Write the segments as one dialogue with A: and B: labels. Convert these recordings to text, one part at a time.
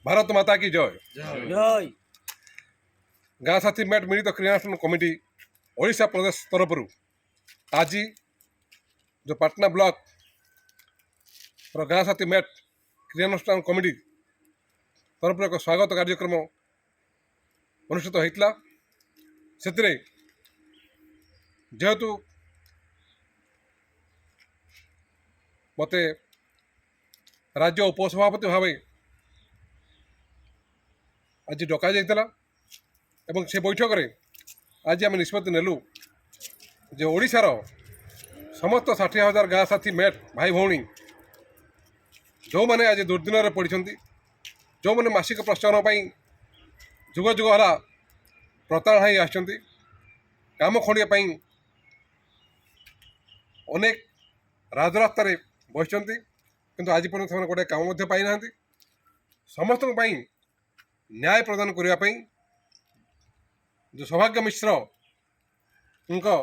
A: भारत माता की जय।
B: जय
A: गाँ साथी मैट मिलित क्रियानुष्ठान कमिटी ओडिशा प्रदेश तरफ आज जो पाटना ब्लॉक गाँ साथी मैट क्रियानुष्ठान कमिटी तरफ एक स्वागत कार्यक्रम अनुष्ठित होता से जेहेतु मते राज्य उपसभापति भाव आज डका जाइला एवं से बैठक में आज आम निष्पत्ति नेलु जे ओडिशार समस्त 60,000 गाँ साथी मैट भाई भौणी जो मैंने आज दुर्दिन में पड़ी जो मैंने मासिक प्रोत्साहन पर जुग जुग है प्रताड़ना आसम खंडिया अनेक राजरास्त बस किंतु आज पर्यटन से गोटे कम पाई ना समस्त न्याय प्रदान करने जो सौभाग्य मिश्र उनका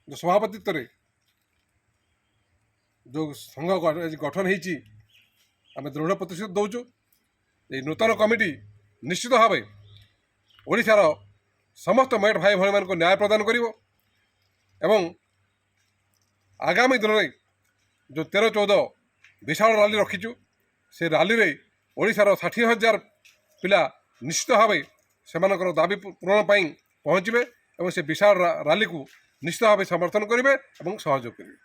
A: जो सभापतित्व जो संघ गठन होती आम दृढ़ प्रतिशत दौचु ये नूतन कमिटी निश्चित भाव ओडिशार समस्त मैट भाई भाई मान न्याय प्रदान करिवो एवं आगामी दिन में जो 13-14 विशाल रैली रखीचु से रैली रे ओडिशार 60,000 पिला निश्चित भाव से दाबी पूरण पहुँचे और से विशाल रैली को निश्चित भाव समर्थन करेंगे और सहयोग करेंगे।